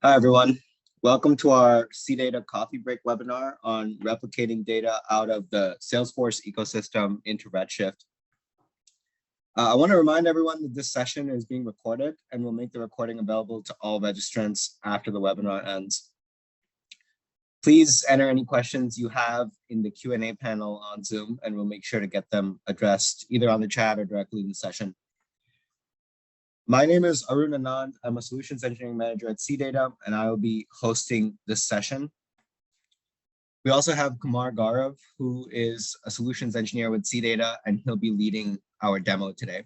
Hi, everyone. Welcome to our CData coffee break webinar on replicating data out of the Salesforce ecosystem into Redshift. I want to remind everyone that this session is being recorded and we'll make the recording available to all registrants after the webinar ends. Please enter any questions you have in the Q&A panel on Zoom, and we'll make sure to get them addressed either on the chat or directly in the session. My name is Arun Anand. I'm a Solutions Engineering Manager at CData, and I will be hosting this session. We also have Kumar Gaurav, who is a Solutions Engineer with CData, and he'll be leading our demo today.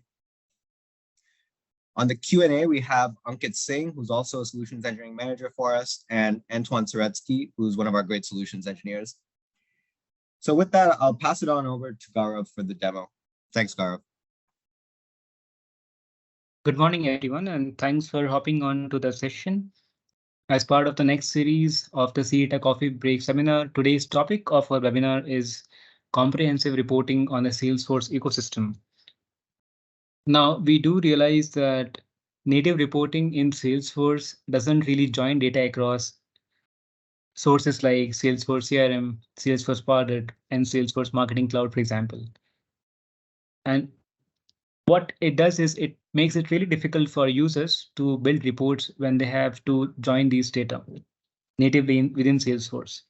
On the Q&A, we have Ankit Singh, who's also a Solutions Engineering Manager for us, and Antoine Soretsky, who's one of our great Solutions Engineers. So with that, I'll pass it on over to Gaurav for the demo. Thanks, Gaurav. Good morning, everyone, and thanks for hopping on to the session. As part of the next series of the CData Coffee Break seminar, today's topic of our webinar is comprehensive reporting on the Salesforce ecosystem. Now, we do realize that native reporting in Salesforce doesn't really join data across sources like Salesforce CRM, Salesforce Product, and Salesforce Marketing Cloud, for example. And what it does is it makes it really difficult for users to build reports when they have to join these data natively within Salesforce.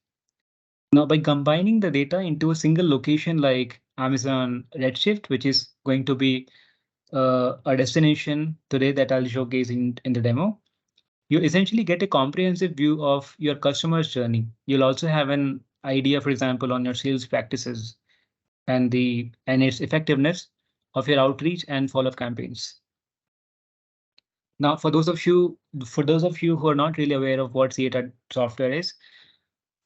Now, by combining the data into a single location like Amazon Redshift, which is going to be a destination today that I'll showcase in the demo, you essentially get a comprehensive view of your customer's journey. You'll also have an idea, for example, on your sales practices and its effectiveness of your outreach and follow-up campaigns. Now, for those of you who are not really aware of what CData software is,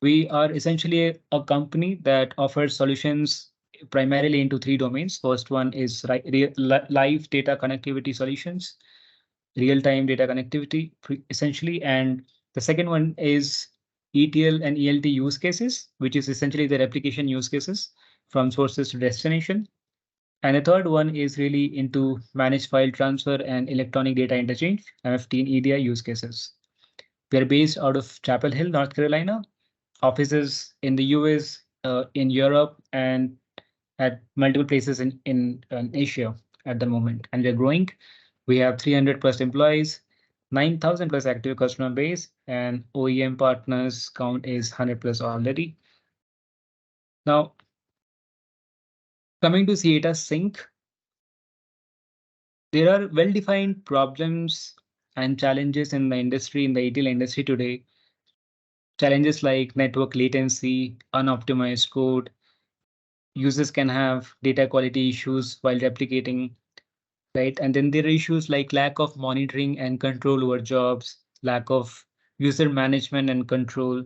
we are essentially a company that offers solutions primarily into three domains. First one is live data connectivity solutions, real-time data connectivity, essentially, and the second one is ETL and ELT use cases, which is essentially the replication use cases from sources to destination. And the third one is really into managed file transfer and electronic data interchange, MFT and EDI use cases. We are based out of Chapel Hill, North Carolina, offices in the US, in Europe, and at multiple places in Asia at the moment. And we're growing. We have 300 plus employees, 9,000 plus active customer base, and OEM partners count is 100 plus already. Now, coming to CData Sync, there are well-defined problems and challenges in the industry, in the ETL industry today. Challenges like network latency, unoptimized code. Users can have data quality issues while replicating, right? And then there are issues like lack of monitoring and control over jobs, lack of user management and control.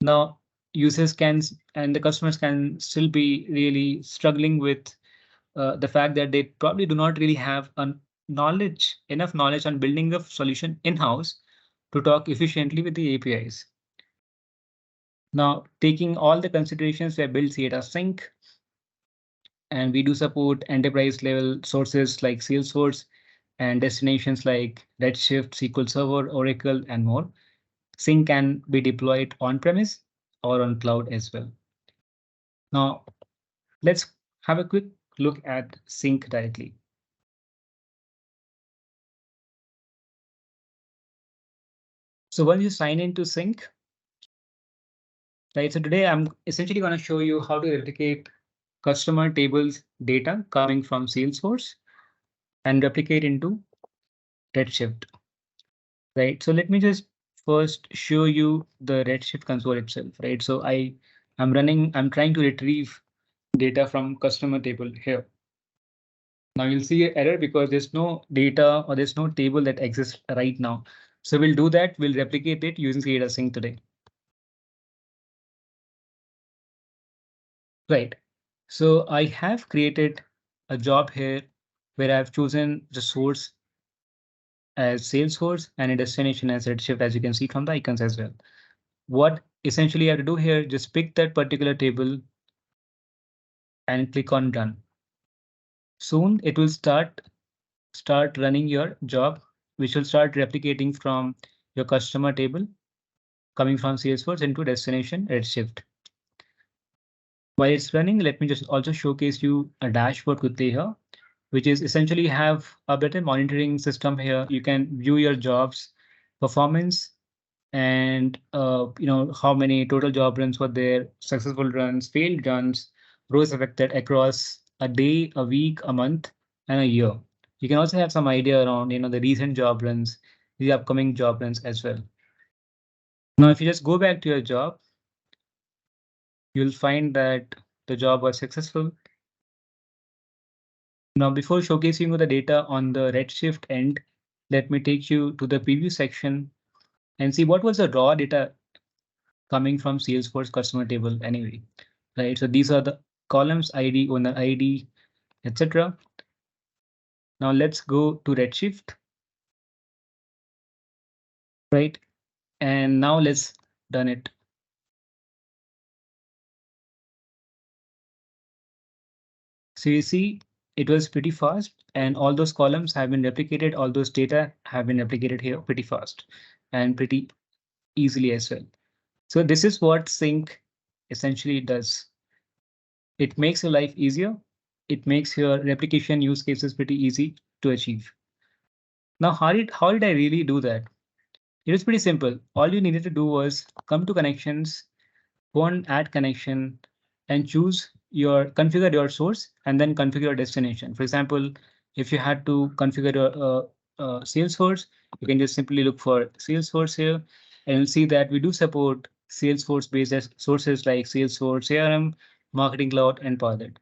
Now, users can and the customers can still be really struggling with the fact that they probably do not really have enough knowledge on building a solution in-house to talk efficiently with the APIs. Now, taking all the considerations, we have built CData Sync, and we do support enterprise level sources like Salesforce and destinations like Redshift, SQL Server, Oracle, and more. Sync can be deployed on-premise or on cloud as well. Now, let's have a quick look at Sync directly. So once you sign into Sync, right? So today I'm essentially going to show you how to replicate customer tables data coming from Salesforce and replicate into Redshift, right? So let me just first show you the Redshift console itself, right? So I'm trying to retrieve data from customer table here. Now you'll see an error because there's no data or there's no table that exists right now. So we'll do that. We'll replicate it using CData Sync today. Right. So I have created a job here where I've chosen the source as Salesforce and a destination as Redshift, as you can see from the icons as well. What essentially I have to do here, just pick that particular table and click on Run. Soon it will start running your job, which will start replicating from your customer table coming from Salesforce into destination Redshift. While it's running, let me just also showcase you a dashboard quickly here, which is essentially have a better monitoring system here. You can view your jobs performance and how many total job runs were there, successful runs, failed runs, rows affected across a day, a week, a month, and a year. You can also have some idea around the recent job runs, the upcoming job runs as well. Now, if you just go back to your job, you'll find that the job was successful. Now, before showcasing you the data on the Redshift end, let me take you to the preview section and see what was the raw data coming from Salesforce customer table anyway, right? So these are the columns ID, owner ID, etc. Now let's go to Redshift, right? And now let's done it. So you see, it was pretty fast and all those columns have been replicated. All those data have been replicated here pretty fast and pretty easily as well. So this is what Sync essentially does. It makes your life easier. It makes your replication use cases pretty easy to achieve. Now, how did I really do that? It was pretty simple. All you needed to do was come to connections, go on add connection, and configure your source and then configure your destination. For example, if you had to configure your Salesforce, you can just simply look for Salesforce here and you'll see that we do support Salesforce based sources like Salesforce CRM, Marketing Cloud, and Pilot.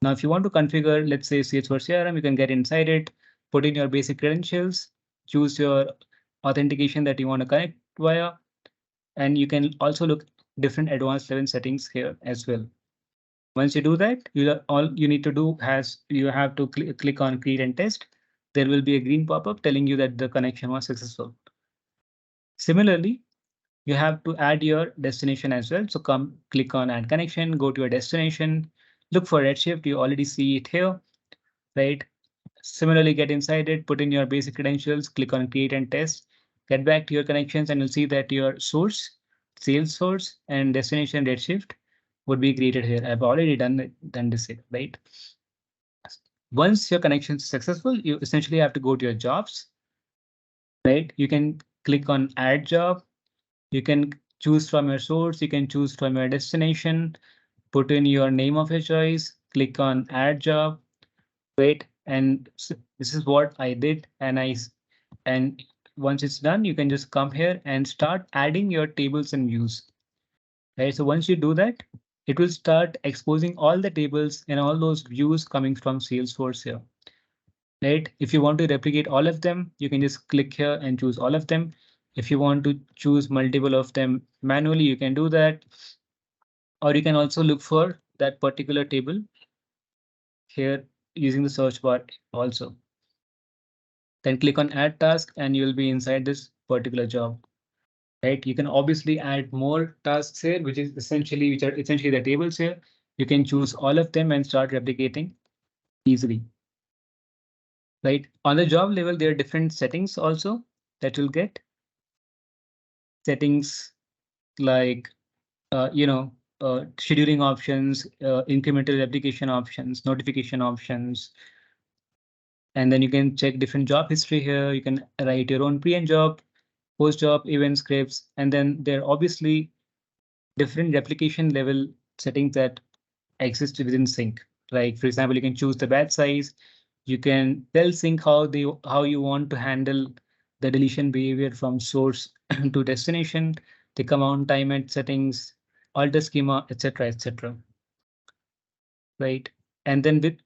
Now, if you want to configure, let's say Salesforce CRM, you can get inside it, put in your basic credentials, choose your authentication that you want to connect via, and you can also look different advanced level settings here as well. Once you do that, all you need to do you have to click on create and test. There will be a green pop-up telling you that the connection was successful. Similarly, you have to add your destination as well. So click on add connection, go to your destination, look for Redshift. You already see it here, right? Similarly, get inside it, put in your basic credentials, click on create and test, get back to your connections, and you'll see that your source, sales source, and destination Redshift would be created here. I've already done this here, right? Once your connection is successful, you essentially have to go to your jobs, right? You can click on add job. You can choose from your source. You can choose from your destination, put in your name of your choice, click on add job, wait, and this is what I did. And once it's done, you can just come here and start adding your tables and views. Right. So once you do that, it will start exposing all the tables and all those views coming from Salesforce here. Right. If you want to replicate all of them, you can just click here and choose all of them. If you want to choose multiple of them manually, you can do that. Or you can also look for that particular table here using the search bar also. Then click on add task and you'll be inside this particular job. Right, you can obviously add more tasks here, which are essentially the tables here. You can choose all of them and start replicating easily. Right, on the job level, there are different settings also that you'll get. Settings like scheduling options, incremental replication options, notification options. And then you can check different job history here. You can write your own pre and job, post job event scripts, and then there are obviously different replication level settings that exist within Sync. Like, for example, you can choose the batch size. You can tell Sync how you want to handle the deletion behavior from source to destination, the command time and settings, alter schema, etc., etc. Right, and then with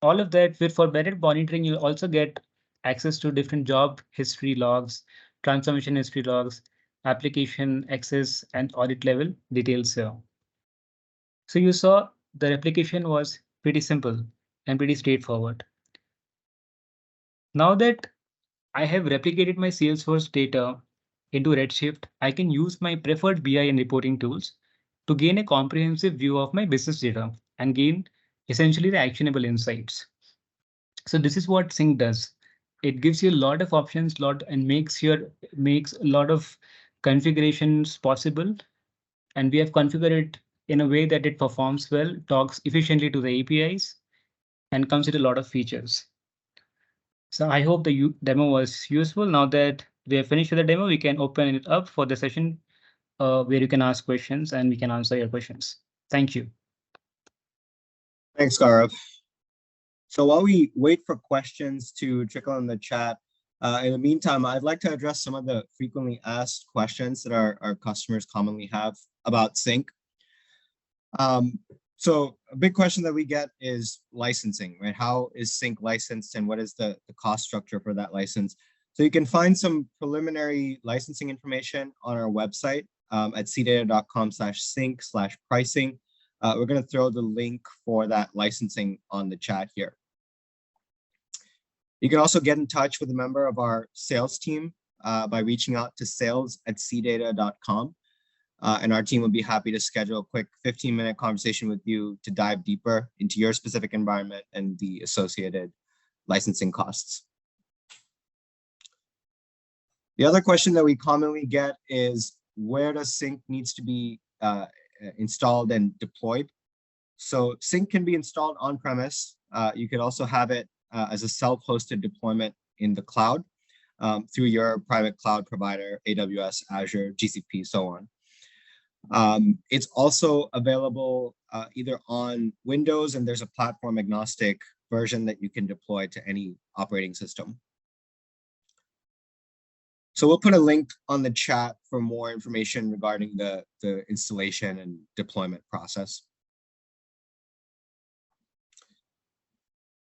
all of that, for better monitoring, you also get access to different job history logs, transformation history logs, application access, and audit level details here. So you saw the replication was pretty simple and pretty straightforward. Now that I have replicated my Salesforce data into Redshift, I can use my preferred BI and reporting tools to gain a comprehensive view of my business data and gain essentially the actionable insights. So this is what Sync does. it gives you a lot of options, and makes a lot of configurations possible. And we have configured it in a way that it performs well, talks efficiently to the APIs, and comes with a lot of features. So I hope the demo was useful. Now that we have finished with the demo, we can open it up for the session where you can ask questions and we can answer your questions. Thank you. Thanks, Gaurav. So while we wait for questions to trickle in the chat, in the meantime, I'd like to address some of the frequently asked questions that our customers commonly have about Sync. So a big question that we get is licensing, right? How is Sync licensed and what is the cost structure for that license? So you can find some preliminary licensing information on our website at cdata.com/sync/pricing. We're going to throw the link for that licensing on the chat here. You can also get in touch with a member of our sales team by reaching out to sales@cdata.com. And our team would be happy to schedule a quick 15-minute conversation with you to dive deeper into your specific environment and the associated licensing costs. The other question that we commonly get is, where does Sync needs to be installed and deployed? So Sync can be installed on-premise. You could also have it as a self-hosted deployment in the cloud through your private cloud provider, AWS, Azure, GCP, so on. It's also available either on Windows, and there's a platform agnostic version that you can deploy to any operating system. So we'll put a link on the chat for more information regarding the installation and deployment process.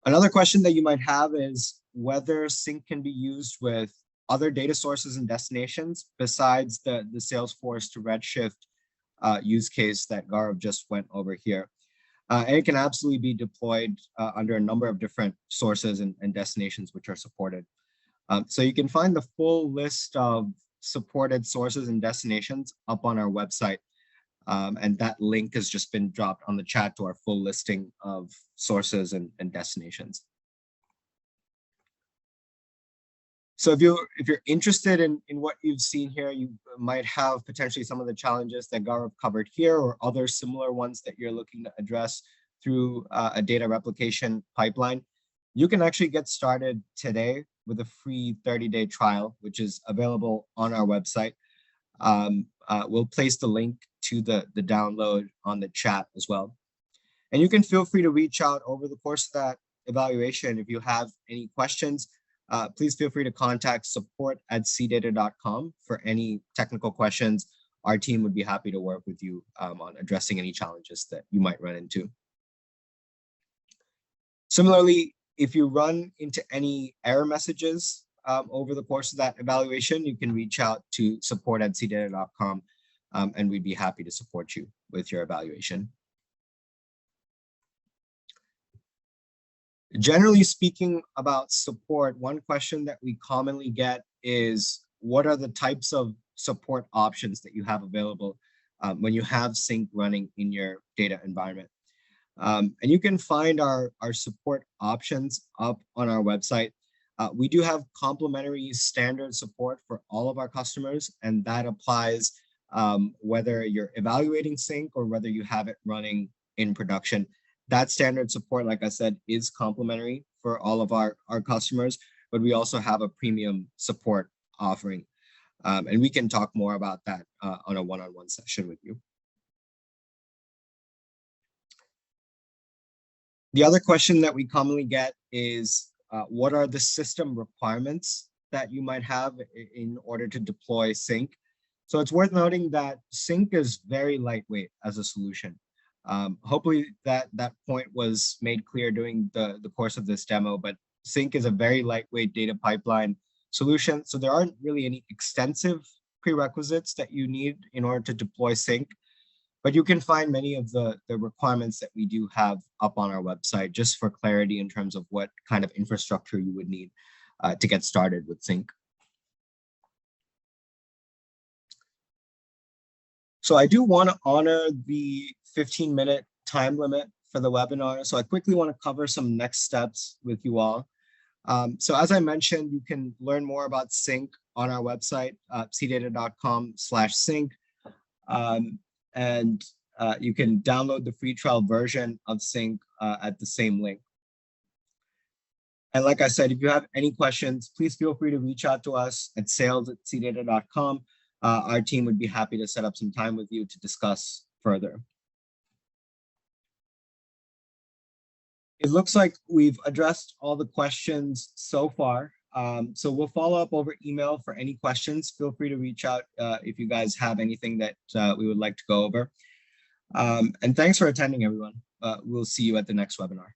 Another question that you might have is whether Sync can be used with other data sources and destinations besides the Salesforce to Redshift use case that Gaurav just went over here. And it can absolutely be deployed under a number of different sources and destinations which are supported. So you can find the full list of supported sources and destinations up on our website. And that link has just been dropped on the chat to our full listing of sources and destinations. So if you're interested in what you've seen here, you might have potentially some of the challenges that Gaurav covered here or other similar ones that you're looking to address through a data replication pipeline. You can actually get started today with a free 30-day trial, which is available on our website. We'll place the link to the download on the chat as well. And you can feel free to reach out over the course of that evaluation. If you have any questions, please feel free to contact support@cdata.com for any technical questions. Our team would be happy to work with you on addressing any challenges that you might run into. Similarly, if you run into any error messages over the course of that evaluation, you can reach out to support@cdata.com and we'd be happy to support you with your evaluation. Generally speaking about support, one question that we commonly get is, what are the types of support options that you have available when you have Sync running in your data environment? And you can find our support options up on our website. We do have complimentary standard support for all of our customers, and that applies whether you're evaluating Sync or whether you have it running in production. That standard support, like I said, is complimentary for all of our customers, but we also have a premium support offering. And we can talk more about that on a one-on-one session with you. The other question that we commonly get is, what are the system requirements that you might have in order to deploy Sync? So it's worth noting that Sync is very lightweight as a solution. Hopefully that point was made clear during the course of this demo, but Sync is a very lightweight data pipeline solution. So there aren't really any extensive prerequisites that you need in order to deploy Sync, but you can find many of the requirements that we do have up on our website just for clarity in terms of what kind of infrastructure you would need to get started with Sync. So I do want to honor the 15-minute time limit for the webinar. So I quickly want to cover some next steps with you all. So as I mentioned, you can learn more about Sync on our website, cdata.com/sync. And you can download the free trial version of Sync at the same link. And like I said, if you have any questions, please feel free to reach out to us at sales@cdata.com. Our team would be happy to set up some time with you to discuss further. It looks like we've addressed all the questions so far. So we'll follow up over email for any questions. Feel free to reach out if you guys have anything that we would like to go over. And thanks for attending, everyone. We'll see you at the next webinar.